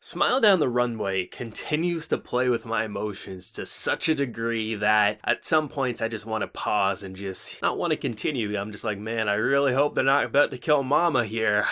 Smile Down the Runway continues to play with my emotions to such a degree that at some points I just want to pause and just not want to continue. I'm just like, man, I really hope they're not about to kill Mama here.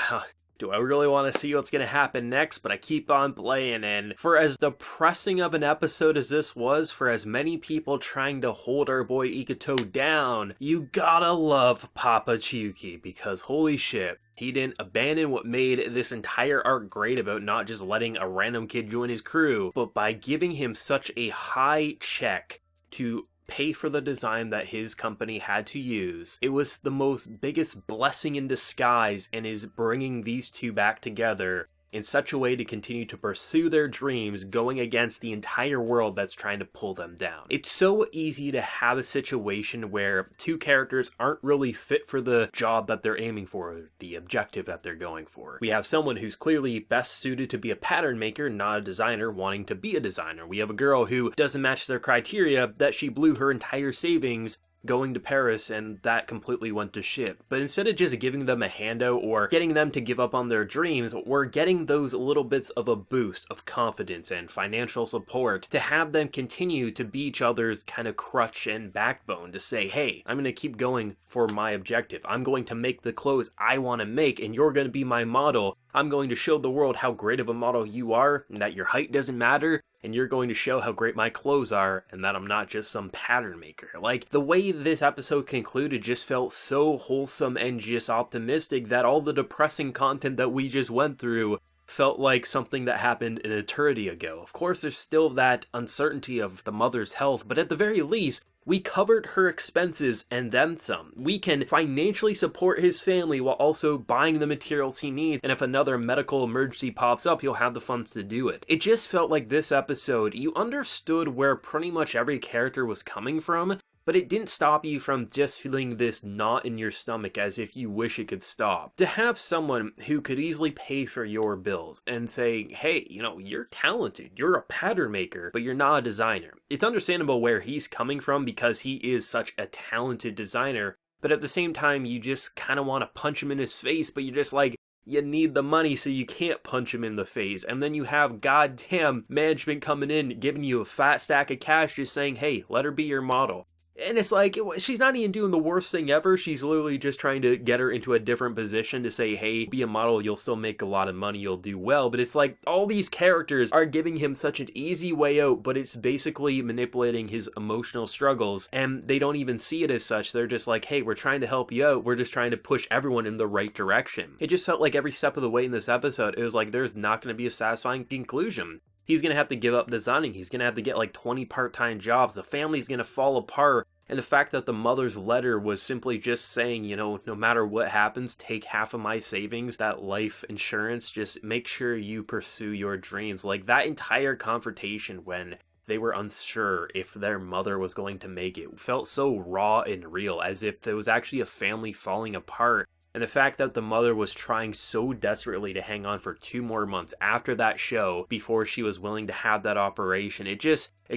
Do I really want to see what's going to happen next? But I keep on playing, and for as depressing of an episode as this was, for as many people trying to hold our boy Ikuto down, you gotta love Papa Chuki, because holy shit, he didn't abandon what made this entire arc great about not just letting a random kid join his crew, but by giving him such a high check to pay for the design that his company had to use. It was the most biggest blessing in disguise, and is bringing these two back together in such a way to continue to pursue their dreams, going against the entire world that's trying to pull them down. It's so easy to have a situation where two characters aren't really fit for the job that they're aiming for, the objective that they're going for. We have someone who's clearly best suited to be a pattern maker, not a designer, wanting to be a designer. We have a girl who doesn't match their criteria, that she blew her entire savings going to Paris, and that completely went to shit. But instead of just giving them a handout or getting them to give up on their dreams, we're getting those little bits of a boost of confidence and financial support to have them continue to be each other's kind of crutch and backbone, to say, hey, I'm going to keep going for my objective. I'm going to make the clothes I want to make, and you're going to be my model. I'm going to show the world how great of a model you are, and that your height doesn't matter, and you're going to show how great my clothes are, and that I'm not just some pattern maker. Like, the way this episode concluded just felt so wholesome and just optimistic that all the depressing content that we just went through felt like something that happened an eternity ago. Of course, there's still that uncertainty of the mother's health, but at the very least, we covered her expenses and then some. We can financially support his family while also buying the materials he needs, and if another medical emergency pops up, he'll have the funds to do it. It just felt like this episode, you understood where pretty much every character was coming from, but it didn't stop you from just feeling this knot in your stomach as if you wish it could stop. To have someone who could easily pay for your bills and say, hey, you're talented, you're a pattern maker, but you're not a designer. It's understandable where he's coming from because he is such a talented designer, but at the same time, you just kind of want to punch him in his face, but you're just like, you need the money, so you can't punch him in the face. And then you have goddamn management coming in, giving you a fat stack of cash, just saying, hey, let her be your model. And it's like, she's not even doing the worst thing ever. She's literally just trying to get her into a different position to say, hey, be a model, you'll still make a lot of money, you'll do well. But it's like, all these characters are giving him such an easy way out, but it's basically manipulating his emotional struggles. And they don't even see it as such. They're just like, hey, we're trying to help you out. We're just trying to push everyone in the right direction. It just felt like every step of the way in this episode, it was like, there's not going to be a satisfying conclusion. He's going to have to give up designing. He's going to have to get like 20 part-time jobs. The family's going to fall apart. And the fact that the mother's letter was simply just saying, no matter what happens, take half of my savings, that life insurance, just make sure you pursue your dreams. Like, that entire confrontation when they were unsure if their mother was going to make it felt so raw and real, as if there was actually a family falling apart. And the fact that the mother was trying so desperately to hang on for 2 more months after that show before she was willing to have that operation, it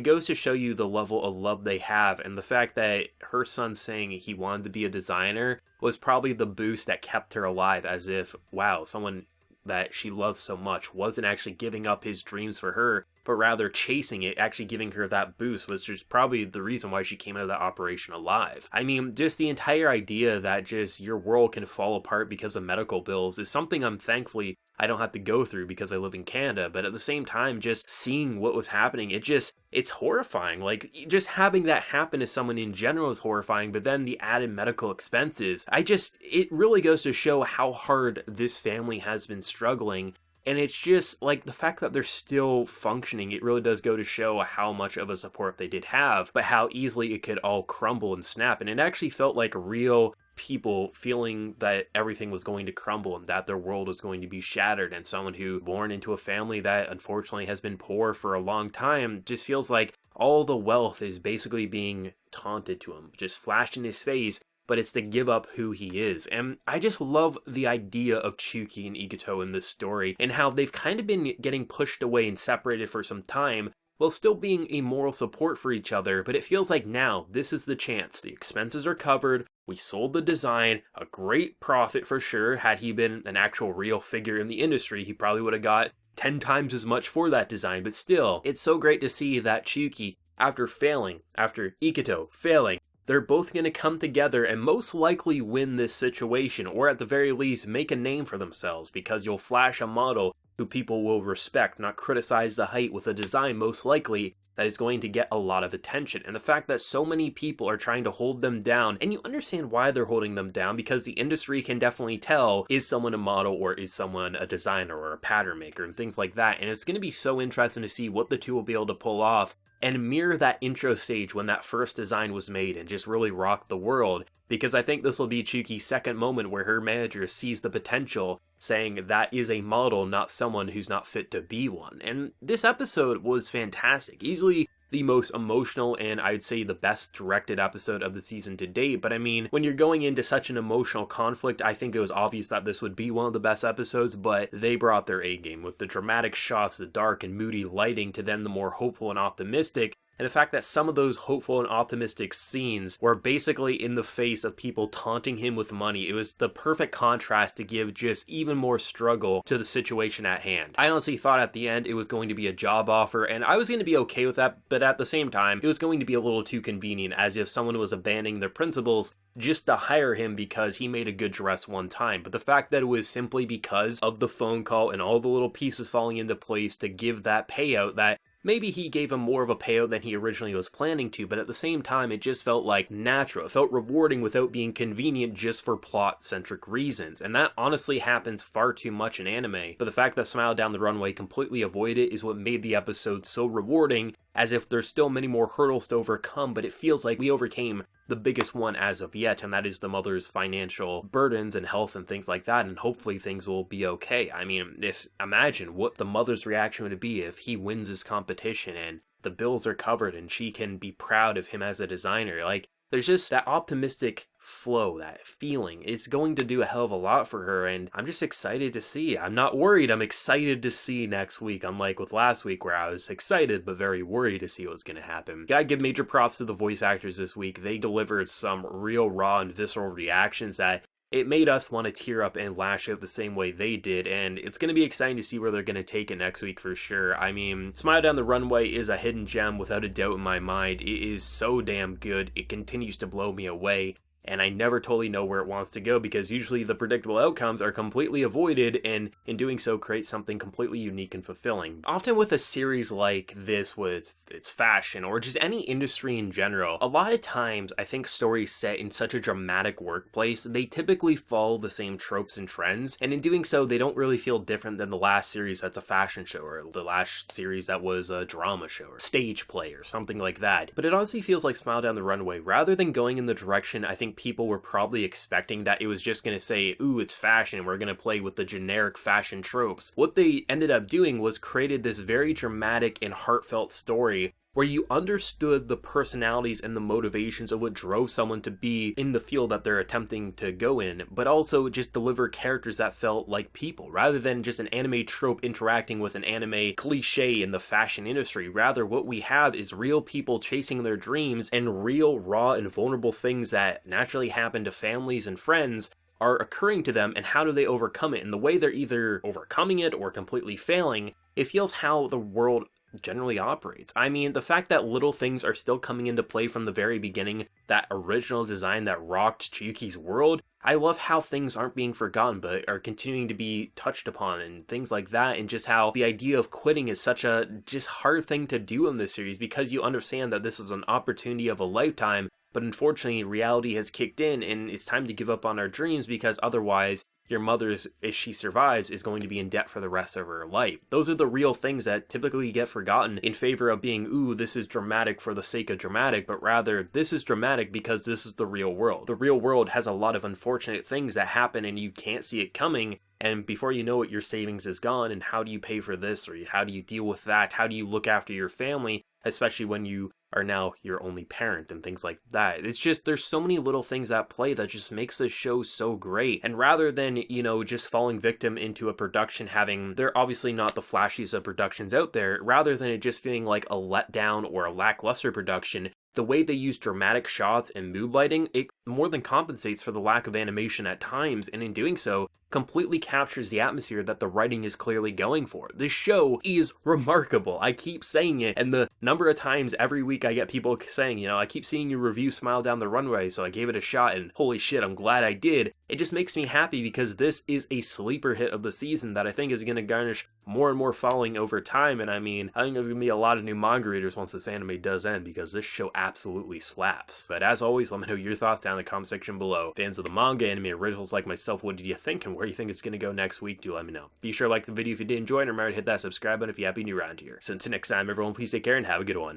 goes to show you the level of love they have. And the fact that her son saying he wanted to be a designer was probably the boost that kept her alive, as if, wow, someone that she loved so much wasn't actually giving up his dreams for her, but rather chasing it, actually giving her that boost, was just probably the reason why she came out of that operation alive. I mean, just the entire idea that just your world can fall apart because of medical bills is something thankfully I don't have to go through because I live in Canada, but at the same time, just seeing what was happening, it's horrifying. Like, just having that happen to someone in general is horrifying, but then the added medical expenses, it really goes to show how hard this family has been struggling. And it's just, like, the fact that they're still functioning, it really does go to show how much of a support they did have, but how easily it could all crumble and snap. And it actually felt like real people feeling that everything was going to crumble and that their world was going to be shattered. And someone who born into a family that unfortunately has been poor for a long time just feels like all the wealth is basically being taunted to him, just flashed in his face. But it's to give up who he is. And I just love the idea of Chuki and Ikuto in this story, and how they've kind of been getting pushed away and separated for some time, while still being a moral support for each other. But it feels like now, this is the chance. The expenses are covered, we sold the design, a great profit for sure. Had he been an actual real figure in the industry, he probably would have got 10 times as much for that design, but still, it's so great to see that Chuki, after Iketo failing, they're both going to come together and most likely win this situation, or at the very least make a name for themselves, because you'll flash a model who people will respect, not criticize the height with a design most likely that is going to get a lot of attention. And the fact that so many people are trying to hold them down, and you understand why they're holding them down, because the industry can definitely tell, is someone a model or is someone a designer or a pattern maker and things like that. And it's going to be so interesting to see what the two will be able to pull off and mirror that intro stage when that first design was made and just really rock the world, because I think this will be Chuki's second moment where her manager sees the potential, saying that is a model, not someone who's not fit to be one. And this episode was fantastic, easily the most emotional and I'd say the best directed episode of the season to date. But I mean, when you're going into such an emotional conflict, I think it was obvious that this would be one of the best episodes, but they brought their A game with the dramatic shots, the dark and moody lighting, to then the more hopeful and optimistic. And the fact that some of those hopeful and optimistic scenes were basically in the face of people taunting him with money. It was the perfect contrast to give just even more struggle to the situation at hand. I honestly thought at the end it was going to be a job offer, and I was going to be okay with that, but at the same time, it was going to be a little too convenient, as if someone was abandoning their principles just to hire him because he made a good dress one time. But the fact that it was simply because of the phone call and all the little pieces falling into place to give that payout, that maybe he gave him more of a payout than he originally was planning to, but at the same time, it just felt like natural. It felt rewarding without being convenient just for plot-centric reasons. And that honestly happens far too much in anime. But the fact that Smile Down the Runway completely avoided it is what made the episode so rewarding, as if there's still many more hurdles to overcome, but it feels like we overcame the biggest one as of yet, and that is the mother's financial burdens and health and things like that, and hopefully things will be okay. I mean, imagine what the mother's reaction would be if he wins his competition and the bills are covered and she can be proud of him as a designer. Like, there's just that optimistic flow, that feeling. It's going to do a hell of a lot for her, and I'm just excited to see. I'm not worried, I'm excited to see next week, unlike with last week where I was excited but very worried to see what's going to happen. Gotta give major props to the voice actors this week. They delivered some real raw and visceral reactions that it made us want to tear up and lash out the same way they did, and it's going to be exciting to see where they're going to take it next week for sure. I mean, Smile Down the Runway is a hidden gem without a doubt in my mind. It is so damn good. It continues to blow me away, and I never totally know where it wants to go, because usually the predictable outcomes are completely avoided, and in doing so create something completely unique and fulfilling. Often with a series like this, with its fashion or just any industry in general, a lot of times I think stories set in such a dramatic workplace, they typically follow the same tropes and trends, and in doing so they don't really feel different than the last series that's a fashion show, or the last series that was a drama show or stage play or something like that. But it honestly feels like Smile Down the Runway, rather than going in the direction I think people were probably expecting, that it was just going to say, ooh, it's fashion, we're going to play with the generic fashion tropes. What they ended up doing was created this very dramatic and heartfelt story where you understood the personalities and the motivations of what drove someone to be in the field that they're attempting to go in, but also just deliver characters that felt like people, rather than just an anime trope interacting with an anime cliche in the fashion industry. Rather, what we have is real people chasing their dreams, and real, raw, and vulnerable things that naturally happen to families and friends are occurring to them, and how do they overcome it? And the way they're either overcoming it or completely failing, it feels how the world generally operates. I mean, the fact that little things are still coming into play from the very beginning, that original design that rocked Chiyuki's world, I love how things aren't being forgotten but are continuing to be touched upon and things like that, and just how the idea of quitting is such a just hard thing to do in this series, because you understand that this is an opportunity of a lifetime, but unfortunately reality has kicked in and it's time to give up on our dreams, because otherwise your mother's, if she survives, is going to be in debt for the rest of her life. Those are the real things that typically get forgotten in favor of being, ooh, this is dramatic for the sake of dramatic, but rather, this is dramatic because this is the real world. The real world has a lot of unfortunate things that happen and you can't see it coming, and before you know it, your savings is gone, and how do you pay for this, or how do you deal with that? How do you look after your family, especially when you are now your only parent and things like that? It's just, there's so many little things at play that just makes this show so great. And rather than, just falling victim into a production having, they're obviously not the flashiest of productions out there, rather than it just feeling like a letdown or a lackluster production, the way they use dramatic shots and mood lighting, it more than compensates for the lack of animation at times, and in doing so, completely captures the atmosphere that the writing is clearly going for. This show is remarkable. I keep saying it, and the number of times every week I get people saying, you know, I keep seeing you review Smile Down the Runway, so I gave it a shot, and holy shit, I'm glad I did. It just makes me happy because this is a sleeper hit of the season that I think is going to garnish more and more following over time, and I mean, I think there's going to be a lot of new manga readers once this anime does end, because this show absolutely slaps. But as always, let me know your thoughts down in the comment section below. Fans of the manga, anime originals like myself, what did you think, and where do you think it's going to go next week? Do let me know. Be sure to like the video if you did enjoy, and remember to hit that subscribe button if you happen to be around here. So until next time, everyone, please take care and have a good one.